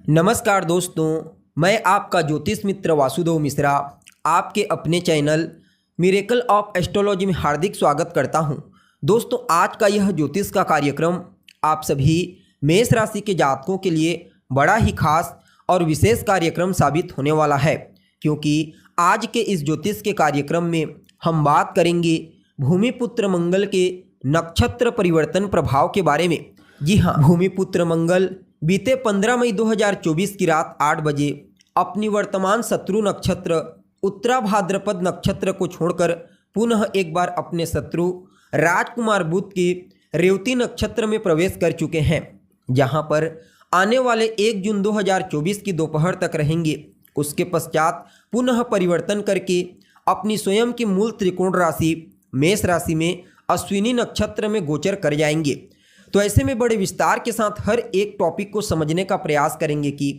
नमस्कार दोस्तों, मैं आपका ज्योतिष मित्र वासुदेव मिश्रा आपके अपने चैनल मिरेकल ऑफ एस्ट्रोलॉजी में हार्दिक स्वागत करता हूं। दोस्तों, आज का यह ज्योतिष का कार्यक्रम आप सभी मेष राशि के जातकों के लिए बड़ा ही खास और विशेष कार्यक्रम साबित होने वाला है, क्योंकि आज के इस ज्योतिष के कार्यक्रम में हम बात करेंगे भूमिपुत्र मंगल के नक्षत्र परिवर्तन प्रभाव के बारे में। जी हाँ, भूमिपुत्र मंगल बीते 15 मई 2024 की रात 8 बजे अपनी वर्तमान शत्रु नक्षत्र उत्तरा भाद्रपद नक्षत्र को छोड़कर पुनः एक बार अपने शत्रु राजकुमार बुध के रेवती नक्षत्र में प्रवेश कर चुके हैं, जहां पर आने वाले 1 जून 2024 की दोपहर तक रहेंगे। उसके पश्चात पुनः परिवर्तन करके अपनी स्वयं की मूल त्रिकोण राशि मेष राशि में अश्विनी नक्षत्र में गोचर कर जाएंगे। तो ऐसे में बड़े विस्तार के साथ हर एक टॉपिक को समझने का प्रयास करेंगे कि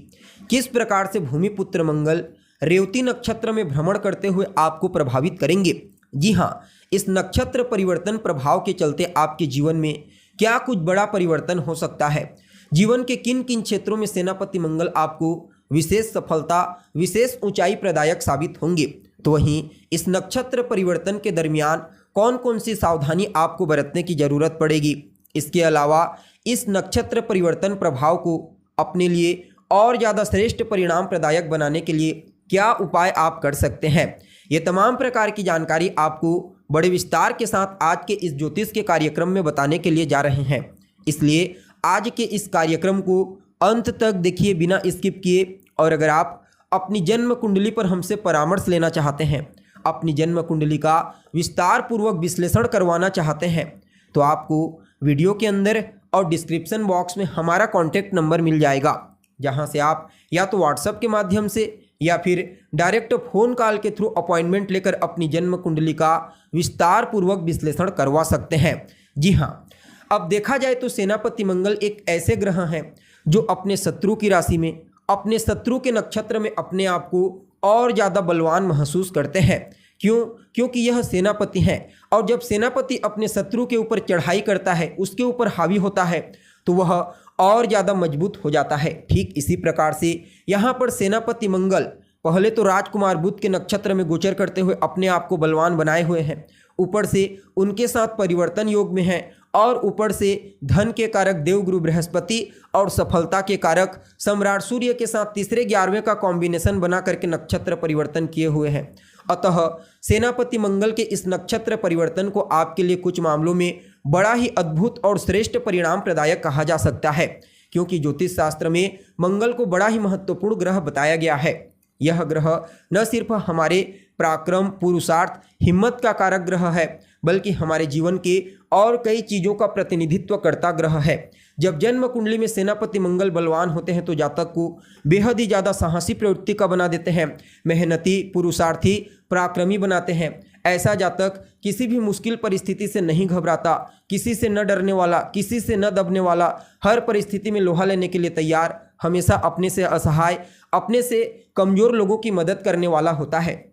किस प्रकार से भूमिपुत्र मंगल रेवती नक्षत्र में भ्रमण करते हुए आपको प्रभावित करेंगे। जी हाँ, इस नक्षत्र परिवर्तन प्रभाव के चलते आपके जीवन में क्या कुछ बड़ा परिवर्तन हो सकता है, जीवन के किन किन क्षेत्रों में सेनापति मंगल आपको विशेष सफलता, विशेष ऊंचाई प्रदायक साबित होंगे। तो वहीं इस नक्षत्र परिवर्तन के दरमियान कौन कौन सी सावधानी आपको बरतने की जरूरत पड़ेगी। इसके अलावा इस नक्षत्र परिवर्तन प्रभाव को अपने लिए और ज़्यादा श्रेष्ठ परिणाम प्रदायक बनाने के लिए क्या उपाय आप कर सकते हैं, ये तमाम प्रकार की जानकारी आपको बड़े विस्तार के साथ आज के इस ज्योतिष के कार्यक्रम में बताने के लिए जा रहे हैं। इसलिए आज के इस कार्यक्रम को अंत तक देखिए बिना स्किप किए। और अगर आप अपनी जन्म कुंडली पर हमसे परामर्श लेना चाहते हैं, अपनी जन्म कुंडली का विस्तार पूर्वक विश्लेषण करवाना चाहते हैं, तो आपको वीडियो के अंदर और डिस्क्रिप्शन बॉक्स में हमारा कॉन्टैक्ट नंबर मिल जाएगा, जहां से आप या तो व्हाट्सएप के माध्यम से या फिर डायरेक्ट फ़ोन कॉल के थ्रू अपॉइंटमेंट लेकर अपनी जन्म कुंडली का विस्तार पूर्वक विश्लेषण करवा सकते हैं। जी हाँ, अब देखा जाए तो सेनापति मंगल एक ऐसे ग्रह हैं जो अपने शत्रु की राशि में, अपने शत्रु के नक्षत्र में अपने आप को और ज़्यादा बलवान महसूस करते हैं। क्यों? क्योंकि यह सेनापति हैं, और जब सेनापति अपने शत्रु के ऊपर चढ़ाई करता है, उसके ऊपर हावी होता है, तो वह और ज़्यादा मजबूत हो जाता है। ठीक इसी प्रकार से यहाँ पर सेनापति मंगल पहले तो राजकुमार बुध के नक्षत्र में गोचर करते हुए अपने आप को बलवान बनाए हुए हैं, ऊपर से उनके साथ परिवर्तन योग में हैं, और ऊपर से धन के कारक देवगुरु बृहस्पति और सफलता के कारक सम्राट सूर्य के साथ तीसरे 11वें का कॉम्बिनेशन बना करके नक्षत्र परिवर्तन किए हुए हैं। अतः सेनापति मंगल के इस नक्षत्र परिवर्तन को आपके लिए कुछ मामलों में बड़ा ही अद्भुत और श्रेष्ठ परिणाम प्रदायक कहा जा सकता है, क्योंकि ज्योतिष शास्त्र में मंगल को बड़ा ही महत्वपूर्ण ग्रह बताया गया है। यह ग्रह न सिर्फ हमारे पराक्रम, पुरुषार्थ, हिम्मत का कारक ग्रह है, बल्कि हमारे जीवन के और कई चीज़ों का प्रतिनिधित्व करता ग्रह है। जब जन्म कुंडली में सेनापति मंगल बलवान होते हैं तो जातक को बेहद ही ज़्यादा साहसी प्रवृत्ति का बना देते हैं, मेहनती, पुरुषार्थी, पराक्रमी बनाते हैं। ऐसा जातक किसी भी मुश्किल परिस्थिति से नहीं घबराता, किसी से न डरने वाला, किसी से न दबने वाला, हर परिस्थिति में लोहा लेने के लिए तैयार, हमेशा अपने से असहाय, अपने से कमज़ोर लोगों की मदद करने वाला होता है।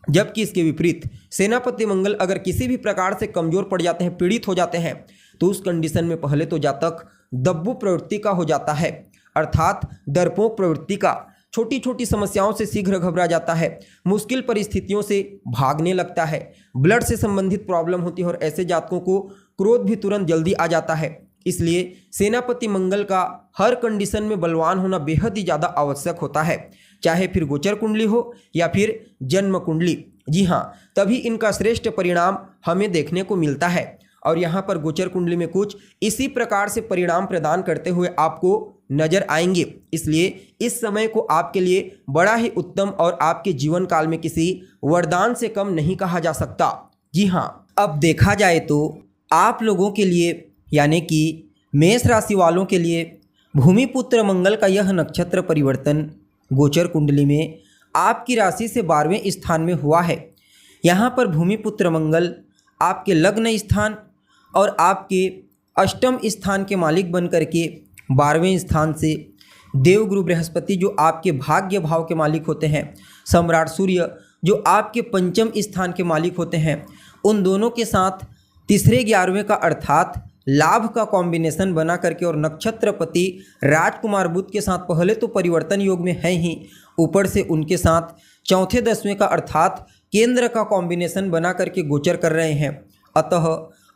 जबकि इसके विपरीत सेनापति मंगल अगर किसी भी प्रकार से कमज़ोर पड़ जाते हैं, पीड़ित हो जाते हैं, तो उस कंडीशन में पहले तो जातक दब्बू प्रवृत्ति का हो जाता है, अर्थात डरपोक प्रवृत्ति का। छोटी छोटी समस्याओं से शीघ्र घबरा जाता है, मुश्किल परिस्थितियों से भागने लगता है, ब्लड से संबंधित प्रॉब्लम होती है, और ऐसे जातकों को क्रोध भी तुरंत जल्दी आ जाता है। इसलिए सेनापति मंगल का हर कंडीशन में बलवान होना बेहद ही ज़्यादा आवश्यक होता है, चाहे फिर गोचर कुंडली हो या फिर जन्म कुंडली। जी हाँ, तभी इनका श्रेष्ठ परिणाम हमें देखने को मिलता है। और यहाँ पर गोचर कुंडली में कुछ इसी प्रकार से परिणाम प्रदान करते हुए आपको नजर आएंगे। इसलिए इस समय को आपके लिए बड़ा ही उत्तम और आपके जीवन काल में किसी वरदान से कम नहीं कहा जा सकता। जी हाँ, अब देखा जाए तो आप लोगों के लिए, यानी कि मेष राशि वालों के लिए भूमिपुत्र मंगल का यह नक्षत्र परिवर्तन गोचर कुंडली में आपकी राशि से 12वें स्थान में हुआ है। यहाँ पर भूमिपुत्र मंगल आपके लग्न स्थान और आपके अष्टम स्थान के मालिक बन करके 12वें स्थान से देवगुरु बृहस्पति जो आपके भाग्य भाव के मालिक होते हैं, सम्राट सूर्य जो आपके पंचम स्थान के मालिक होते हैं, उन दोनों के साथ तीसरे 11वें का अर्थात लाभ का कॉम्बिनेशन बना करके और नक्षत्रपति राजकुमार बुध के साथ पहले तो परिवर्तन योग में है ही, ऊपर से उनके साथ चौथे दसवें का अर्थात केंद्र का कॉम्बिनेशन बना करके गोचर कर रहे हैं। अतः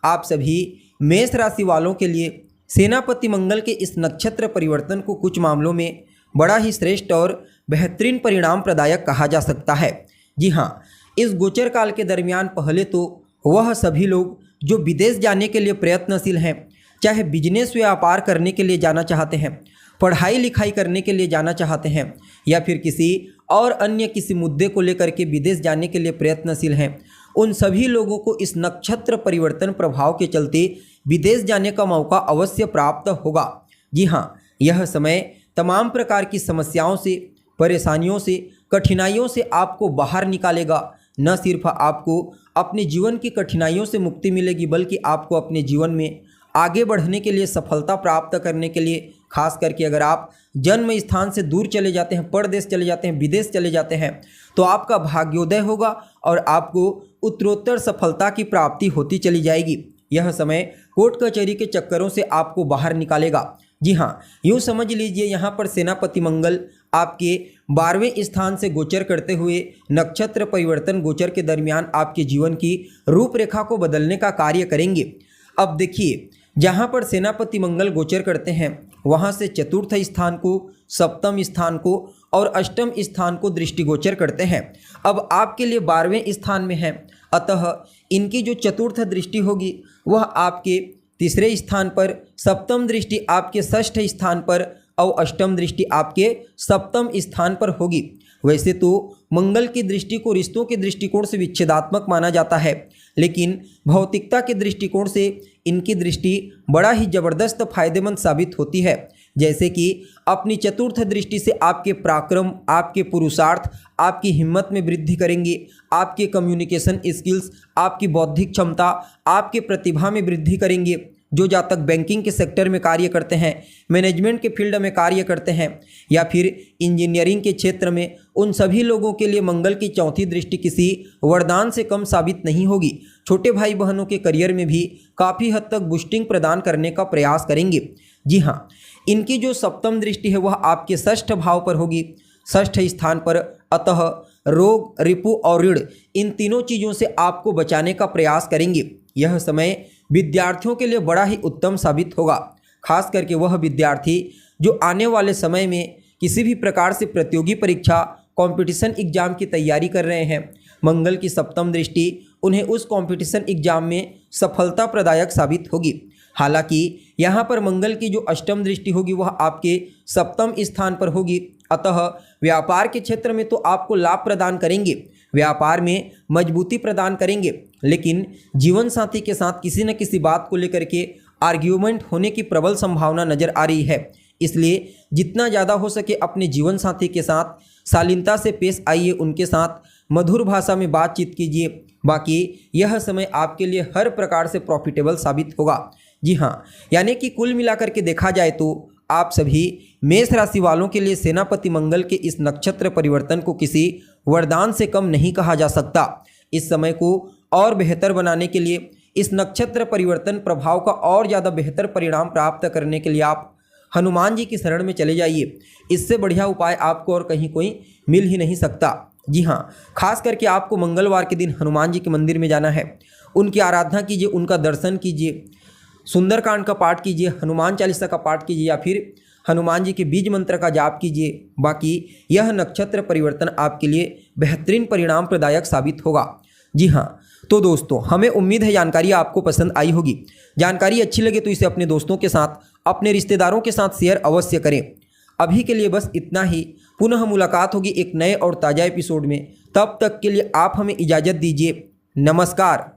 आप सभी मेष राशि वालों के लिए सेनापति मंगल के इस नक्षत्र परिवर्तन को कुछ मामलों में बड़ा ही श्रेष्ठ और बेहतरीन परिणाम प्रदायक कहा जा सकता है। जी हाँ, इस गोचर काल के दरमियान पहले तो वह सभी लोग जो विदेश जाने के लिए प्रयत्नशील हैं, चाहे बिजनेस व्यापार करने के लिए जाना चाहते हैं, पढ़ाई लिखाई करने के लिए जाना चाहते हैं, या फिर किसी और अन्य किसी मुद्दे को लेकर के विदेश जाने के लिए प्रयत्नशील हैं, उन सभी लोगों को इस नक्षत्र परिवर्तन प्रभाव के चलते विदेश जाने का मौका अवश्य प्राप्त होगा। जी हाँ, यह समय तमाम प्रकार की समस्याओं से, परेशानियों से, कठिनाइयों से आपको बाहर निकालेगा। न सिर्फ आपको अपने जीवन की कठिनाइयों से मुक्ति मिलेगी, बल्कि आपको अपने जीवन में आगे बढ़ने के लिए, सफलता प्राप्त करने के लिए, खास करके अगर आप जन्म स्थान से दूर चले जाते हैं, परदेश चले जाते हैं, विदेश चले जाते हैं, तो आपका भाग्योदय होगा और आपको उत्तरोत्तर सफलता की प्राप्ति होती चली जाएगी। यह समय कोर्ट कचहरी के चक्करों से आपको बाहर निकालेगा। जी हाँ, यूँ समझ लीजिए यहाँ पर सेनापति मंगल आपके 12वें स्थान से गोचर करते हुए नक्षत्र परिवर्तन गोचर के दरमियान आपके जीवन की रूपरेखा को बदलने का कार्य करेंगे। अब देखिए, जहाँ पर सेनापति मंगल गोचर करते हैं वहाँ से चतुर्थ स्थान को, सप्तम स्थान को और अष्टम स्थान को दृष्टिगोचर करते हैं। अब आपके लिए 12वें स्थान में है, अतः इनकी जो चतुर्थ दृष्टि होगी वह आपके तीसरे स्थान पर, सप्तम दृष्टि आपके षष्ठ स्थान पर और अष्टम दृष्टि आपके सप्तम स्थान पर होगी। वैसे तो मंगल की दृष्टि को रिश्तों के दृष्टिकोण से विच्छेदात्मक माना जाता है, लेकिन भौतिकता के दृष्टिकोण से इनकी दृष्टि बड़ा ही ज़बरदस्त फायदेमंद साबित होती है। जैसे कि अपनी चतुर्थ दृष्टि से आपके पराक्रम, आपके पुरुषार्थ, आपकी हिम्मत में वृद्धि करेंगे, आपके कम्युनिकेशन स्किल्स, आपकी बौद्धिक क्षमता, आपके प्रतिभा में वृद्धि करेंगे। जो जातक बैंकिंग के सेक्टर में कार्य करते हैं, मैनेजमेंट के फील्ड में कार्य करते हैं, या फिर इंजीनियरिंग के क्षेत्र में, उन सभी लोगों के लिए मंगल की चौथी दृष्टि किसी वरदान से कम साबित नहीं होगी। छोटे भाई बहनों के करियर में भी काफ़ी हद तक बूस्टिंग प्रदान करने का प्रयास करेंगे। जी हाँ, इनकी जो सप्तम दृष्टि है वह आपके षष्ठ भाव पर होगी, षष्ठ स्थान पर। अतः रोग, रिपु और ऋण, इन तीनों चीज़ों से आपको बचाने का प्रयास करेंगे। यह समय विद्यार्थियों के लिए बड़ा ही उत्तम साबित होगा, खास करके वह विद्यार्थी जो आने वाले समय में किसी भी प्रकार से प्रतियोगी परीक्षा, कंपटीशन एग्जाम की तैयारी कर रहे हैं। मंगल की सप्तम दृष्टि उन्हें उस कंपटीशन एग्जाम में सफलता प्रदायक साबित होगी। हालांकि यहाँ पर मंगल की जो अष्टम दृष्टि होगी वह आपके सप्तम स्थान पर होगी, अतः व्यापार के क्षेत्र में तो आपको लाभ प्रदान करेंगे, व्यापार में मजबूती प्रदान करेंगे, लेकिन जीवन साथी के साथ किसी न किसी बात को लेकर के आर्ग्यूमेंट होने की प्रबल संभावना नजर आ रही है। इसलिए जितना ज़्यादा हो सके अपने जीवन साथी के साथ शालीनता से पेश आइए, उनके साथ मधुर भाषा में बातचीत कीजिए। बाकी यह समय आपके लिए हर प्रकार से प्रॉफिटेबल साबित होगा। जी हाँ, यानी कि कुल मिलाकर के देखा जाए तो आप सभी मेष राशि वालों के लिए सेनापति मंगल के इस नक्षत्र परिवर्तन को किसी वरदान से कम नहीं कहा जा सकता। इस समय को और बेहतर बनाने के लिए, इस नक्षत्र परिवर्तन प्रभाव का और ज़्यादा बेहतर परिणाम प्राप्त करने के लिए आप हनुमान जी की शरण में चले जाइए। इससे बढ़िया उपाय आपको और कहीं कोई मिल ही नहीं सकता। जी हाँ, खास करके आपको मंगलवार के दिन हनुमान जी के मंदिर में जाना है, उनकी आराधना कीजिए, उनका दर्शन कीजिए, सुंदरकांड का पाठ कीजिए, हनुमान चालीसा का पाठ कीजिए, या फिर हनुमान जी के बीज मंत्र का जाप कीजिए। बाकी यह नक्षत्र परिवर्तन आपके लिए बेहतरीन परिणाम प्रदायक साबित होगा। जी हाँ, तो दोस्तों, हमें उम्मीद है जानकारी आपको पसंद आई होगी। जानकारी अच्छी लगे तो इसे अपने दोस्तों के साथ, अपने रिश्तेदारों के साथ शेयर अवश्य करें। अभी के लिए बस इतना ही। पुनः मुलाकात होगी एक नए और ताज़ा एपिसोड में। तब तक के लिए आप हमें इजाज़त दीजिए। नमस्कार।